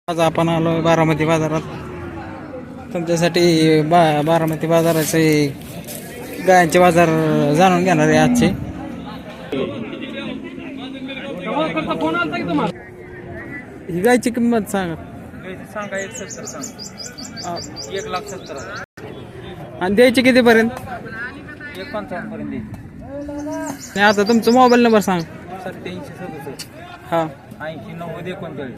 आज आपण आलो बारामती बाजारात तुमच्यासाठी बारामती बाजाराचे गायांचे बाजार जाणून घेणार आहे आजचे। ही गायची किंमत सांगा। सांगा 170 सांगा 1,70,000 आणि द्यायची किती पर्यंत? 1,55 पर्यंत देईल। आणि आता तुमचा मोबाईल नंबर सांग। 87 हा 80 90 39।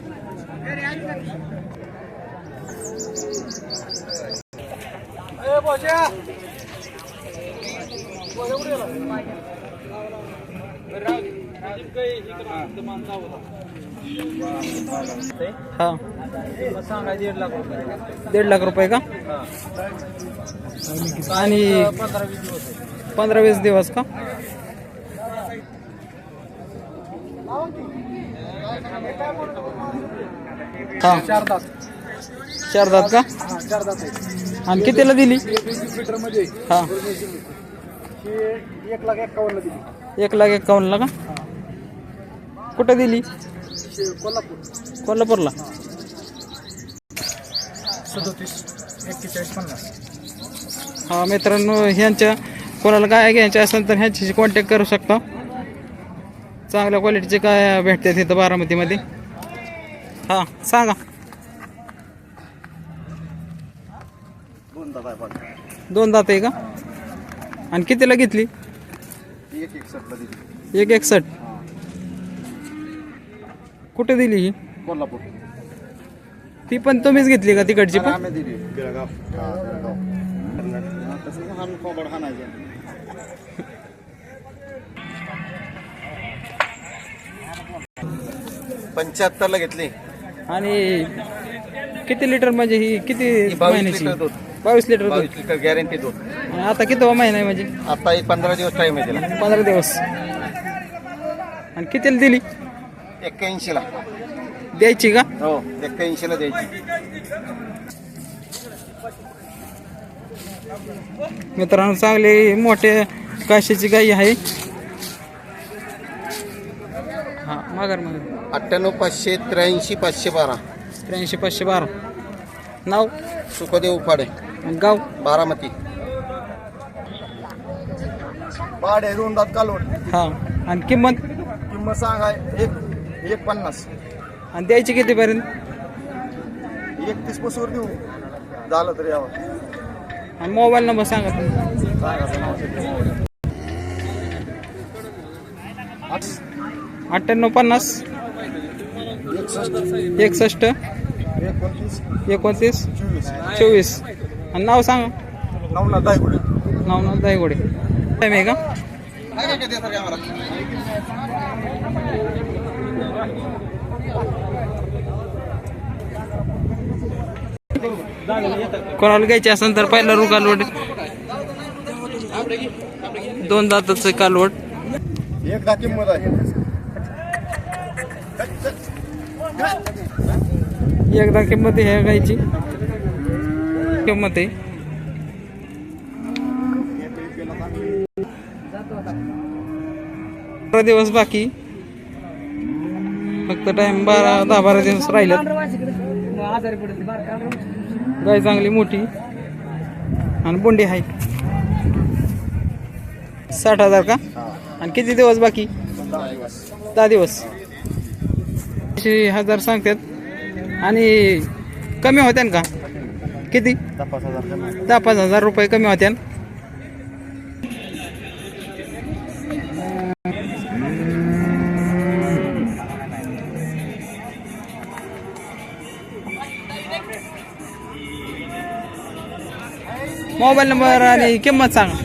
हा सांगा 1.5 लाख रुपये। 1.5 लाख रुपये का? आणि 15-20 दिवस 15-20 दिवस का? हा 4 दात 4 दात का? 4 दात आहे। आणि कितीला दिली? 20 मीटर मध्ये हा 1,51,000 ला दिली। 1,51,000 ला का? कुठे दिली? कोल्हापूर कोल्हापूरला। 37 41 50। हा मित्रांनो, ह्यांच्या कोणाला गाय घ्यायच्या असेल तर ह्यांच्याशी कॉन्टॅक्ट करू शकता। चांगल्या क्वालिटीचे गाय भेटतात इथं बारामतीमध्ये। हा सांगा। 2 दात आहे का? आणि कितीला घेतली? 1,61 ला दिली। 1,61 कुठे दिली ही? कोल्हापूर। ती पण तुम्हीच घेतली का तिकडची पण? आम्ही दिली बेळगाव। तसं हान कोबड हाणायचं। 75 ला घेतली। आणि किती लिटर म्हणजे ही किती 22 महिन्याची? लिटर दूध। 22 लिटर दूध। 22 लिटर गॅरंटी दूध। आणि आता किती महिना आहे म्हणजे? आता 15 दिवस टाइम आहे त्याला। 15 दिवस। आणि कितीला दिली? 81 ला द्यायची का? हो 81 ला द्यायची। मित्रांनो, चांगली मोठे काशीची गाई आहे। हा माघार 98 583 512। 83 512। नाव? सुखदेव उपाडे। आणि गाव? बारामती। पाडे 2 दात कालवड। हा आणि किंमत? किंमत सांगा 1,50,000। आणि द्यायची किती पर्यंत? 31 पासून देऊ झालं तर यावं। आणि मोबाईल नंबर सांगा। 98 50 61 29 24। आणि नाव सांगा। नवनाथ दायगुडे। नवनाथ दायगुडे। टाइम आहे का? कोणाला घ्यायचे असेल तर पहिला रू कालवड 2 दाताचं कालवड। एकदा किंमत आहे। एकदा किंमत आहे गायची। किंमत आहे 12 दिवस बाकी। फक्त टाइम 10-12 दिवस राहिले। गाय चांगली मोठी आणि बोंडी आहे। 60,000 का? आणि किती दिवस बाकी? 10 दिवस। 80,000 सांगतात। आणि कमी होत्यान का? किती? 10,000 रुपये कमी होत्यान। मोबाईल नंबर आणि किंमत सांगा।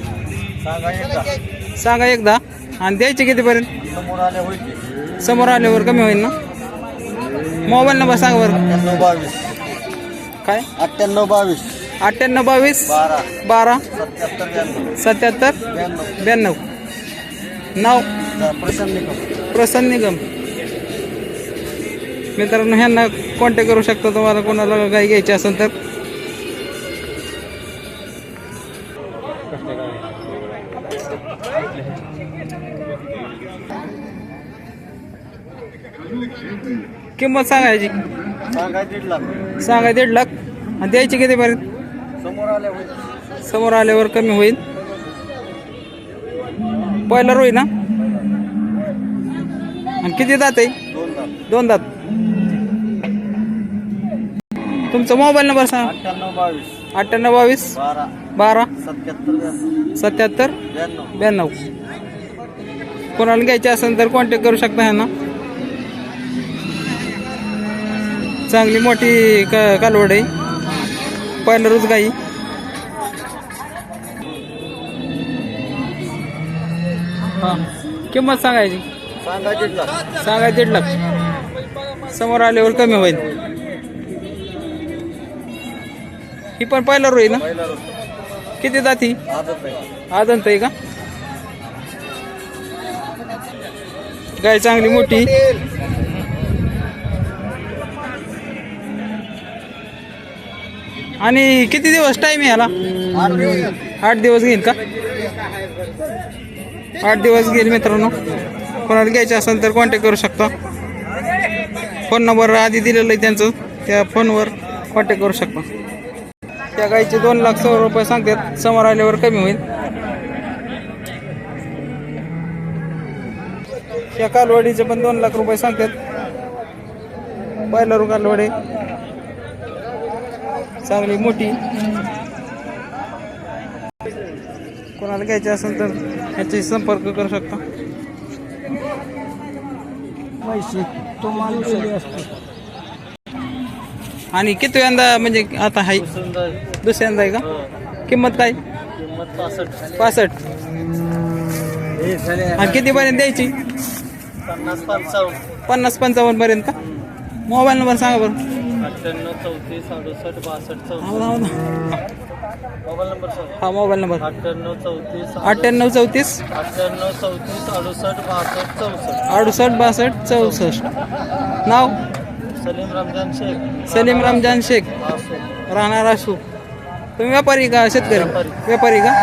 सांगा एकदा। आणि द्यायचे किती पर्यंत? समोर आल्यावर कमी होईल ना? मोबाईल नंबर सांगा बरं। 98 काय? 22 98 22 12 77 92। नाव? प्रसन्न निगम। मित्रांनो, ह्यांना कॉन्टॅक्ट करू शकता तुम्हाला कोणाला गाय घ्यायची असेल तर। किंमत सांगायची सांगाय 1.5 लाख. सांगा 1.5 लाख. आणि द्यायची कितीपर्यंत? समोर आल्या होईल. समोर आल्यावर कमी होईल. पहिला होईल ना. आणि किती दात आहे? 2 दात. तुमचा मोबाईल नंबर सांगा. 9822 12 77 92. कोणाला घ्यायचे असेल तर कॉन्टॅक्ट करू शकता ह्यांना. चांगली मोठी कालवड आहे. पहिला रोज गाई. हां किंमत सांगायची. सांगाय 1.5 लाख. सांगाय 1.5 लाख. समोर आल्यावर कमी होईल. ही पण पहिला रोई ना. पहिला रोज. किती जाती? आदत आहे. आदंत आहे का? गाय चांगली मोठी. आणि किती दिवस टाइम आहे याला? 8 दिवस घेईल का? 8 दिवस घेईल मित्रांनो. कोणाला घ्यायचे असेल तर कॉन्टॅक्ट करू शकता. फोन नंबर आधी दिलेला आहे त्यांचं. त्या फोनवर कॉन्टॅक्ट करू शकता. त्या गायचे 2,100,000 रुपये सांगतात. समोर आल्यावर कमी होईल. त्या कालवडीचे पण 2 लाख रुपये सांगतात. पहिला कालवडी चांगली मोठी. कोणाला घ्यायचे असेल तर ह्याच्याशी संपर्क करू शकता. आणि किती यंदा म्हणजे आता आहे? दुसऱ्यांदा आहे का? किंमत काय? 65. आणि कितीपर्यंत द्यायची? 50-55 पर्यंत का? मोबाईल नंबर सांगा बरं. 98 हा मोबाईल नंबर 98 34 68 62 64. नाव? सलीम रमजान शेख. राहणार आसू. तुम्ही व्यापारी का शेतकरी? व्यापारी का?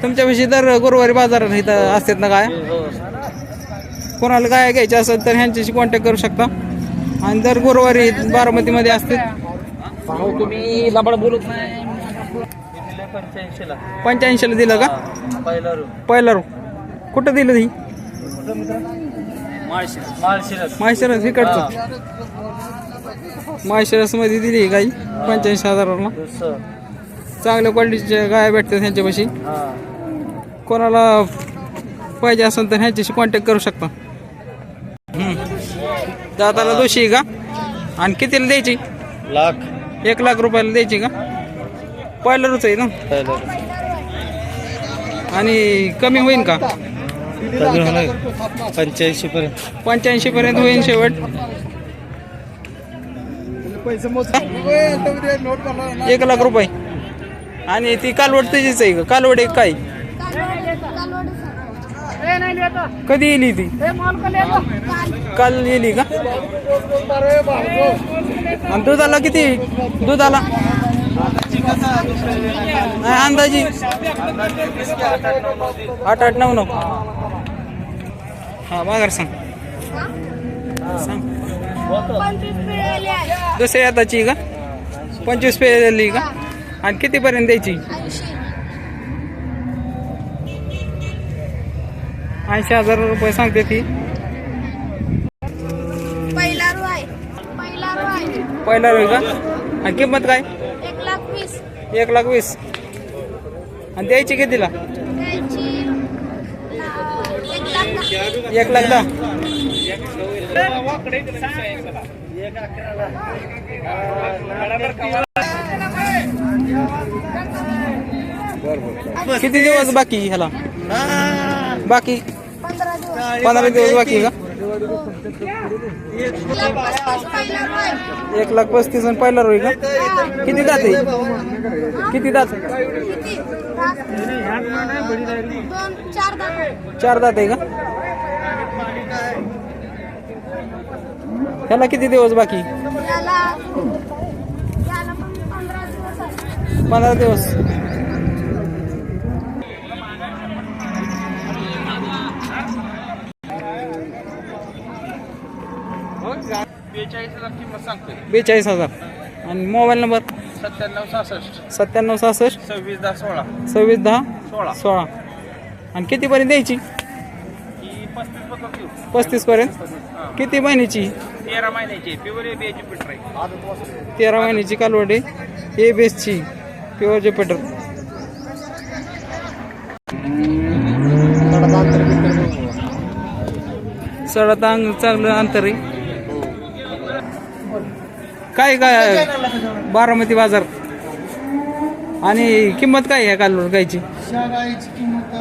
तुमच्याविषयी दर गुरुवारी बाजारात इथं असतात ना काय? कोणाला काय घ्यायचे असेल तर ह्यांच्याशी कॉन्टॅक्ट करू शकता. आणि दर गुरुवारी बारामतीमध्ये असते. तुम्ही लबाड बोलत नाही. 85 ला दिलं का? पहिला रो. कुठं दिलं ही? माळशिरस इकडचं. माळशिरस मध्ये दिली ही गाई 85,000ला. चांगल्या क्वालिटीच्या गाय भेटतात ह्यांच्यापाशी. कोणाला पाहिजे असेल तर ह्यांच्याशी कॉन्टॅक्ट करू शकता. दादाला दोषी का? आणि कितीला द्यायची? 1 लाख रुपयाला द्यायची का? पहिला रोच आहे ना. आणि कमी होईल का? 85 पर्यंत होईल शेवट. 1 लाख रुपये. आणि ती कालवड त्याचीच आहे का? कालवड एक काय? कधी येली ती? काल येली का? आणि दुधाला किती? दुधाला अंदाजी 8-8 9 हा माघार सांग. दुसऱ्या आताची का? 25 पेरली का? आणि कितीपर्यंत द्यायची? 80,000 रुपये सांगते ती. पहिला रोय का? आणि किंमत काय? 1,20,000. आणि द्यायची कितीला? 1,10,000. किती दिवस बाकी ह्याला? बाकी 15 दिवस बाकी का? 1,35,000 आणि पहिला रोई का? किती दात आहे? किती दात? 4 दात आहे का? ह्याला किती दिवस बाकी? 15 दिवस. सांगतोय 42,000. आणि मोबाईल नंबर 9766 9766 2610 2610 16 16. आणि कितीपर्यंत द्यायची? ही 35 बघा घेऊ 35 पर्यंत. किती महिन्याची? 13 महिन्याची प्युअर एबीएची पिटर आहे 13 महिन्याची कालवडी ए बेसची प्युअर ज्युपिटर. सडा चांगलं अंतर आहे. काय काय बारामती बाजार. आणि किंमत काय आहे कालवड गायची? गाईची किंमत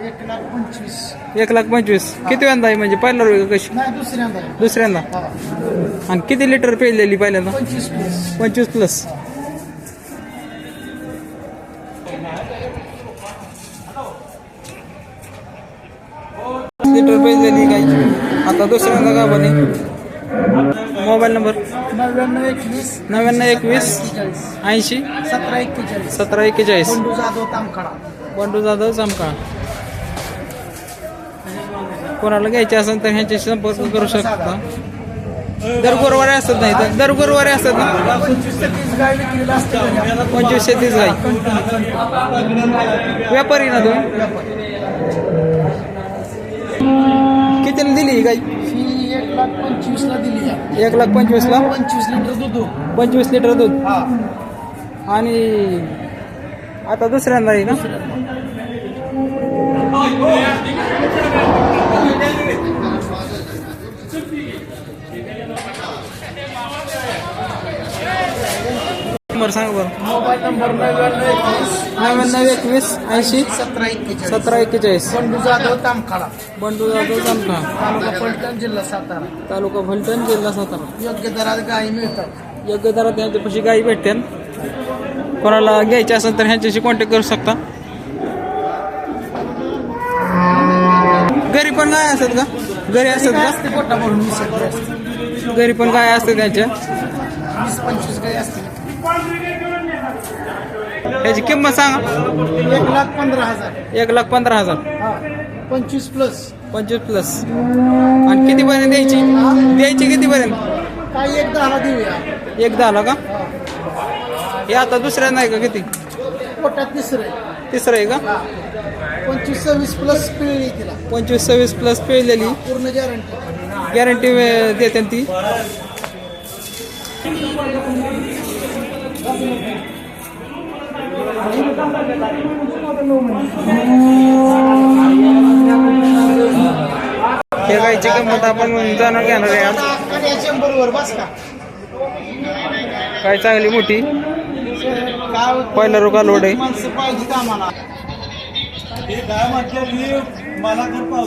1,25,000. 1,25,000. किती वेळा आहे म्हणजे पहिला रोग कशी? नाही दुसऱ्यांदा आहे. दुसऱ्यांदा. हा. आणि किती लिटर पेलेली पहिल्यांदा? 25+. 25+. लिटर पेलेली गायची. आता दुसऱ्यांदा का बने. Mobile number 9921 9921 80 1741 1741. बंडू जाधव तामखडा. बंडू जाधव चमका. कोणाला घ्यायचे असेल तर ह्यांच्याशी संपर्क करू शकता. दर गुरुवारी असतात नाही तर दर गुरुवारी असतात ना. 25-30 गाय विक्रीला असते घरी. 25-30 गाय. व्यापारी ना तुम्ही? कितीला दिली ही गाय? ही 1,25,000 दिली आहे. 1,25,000. 25 लिटर दूध. 25 लिटर दूध. हा. आणि आता दुसऱ्यांदा आहे का? नंबर सांग बरं. Mobile number 9921 80 1741 1741. बंडू जाधव तामखडा. बंडू जाधव चमका. तालुका पलटण जिल्हा सातारा. तालुका फलटण जिल्हा सातारा. योग्य दरात गायी मिळतात. योग्य दरात ह्यांच्यापाशी गायी भेटते. कोणाला घ्यायची असेल तर ह्यांच्याशी कॉन्टॅक्ट करू शकता. घरी पण गाय असतात का? घरी असतात गाय का? असते पोटा भरून 20 असते. घरी पण गाय असते त्यांच्या. 20-25 गाय असते. त्याची किंमत सांगा. 1,15,000. 1,15,000. हा. 25+. 25+. आणि कितीपर्यंत द्यायची? द्यायची कितीपर्यंत? काही 1,10,000 देऊया. 1,10,000 का? हे आता दुसऱ्यांदा आहे का? किती? पोटात तिसरं आहे. तिसरं आहे का? 25-26+ पिळली तिला. 25-26+ पिळलेली. पूर्ण गॅरंटी. गॅरंटी देते ती. हे गायची किंमत आपण जाणून घेणार आहे आज. आणि 100 बस का? काय चांगली मोठी काय पहिला रोगा लोड आहे. माणसं पाहिजेत आम्हाला.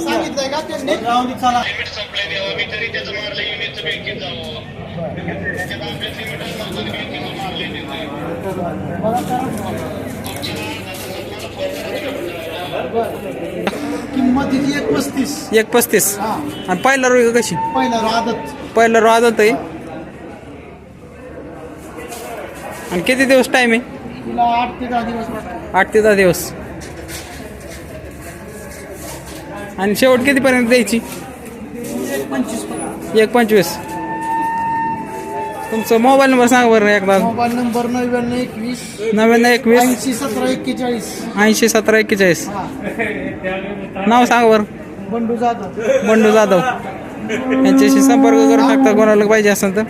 सांगितलंय का त्यांनी? किंमत तिची 1,35,000. 1,35,000. हा. आणि पहिला रोग कशी? पहिला आदत. पहिला रो आदत आहे. आणि किती दिवस टाइम आहे? तिला 8 ते 10 दिवस लागतात. 8 ते 10 दिवस. आणि शेवट कितीपर्यंत द्यायची? 1,25,000. 1,25,000. तुमचा मोबाईल नंबर सांगा बरं एकदा. Mobile number 9921 9921 80 1741. 80 1741. हा. नाव सांगा बरं. बंडू जाधव. बंडू जाधव. यांच्याशी संपर्क करू शकता कोणाला पाहिजे असेल तर.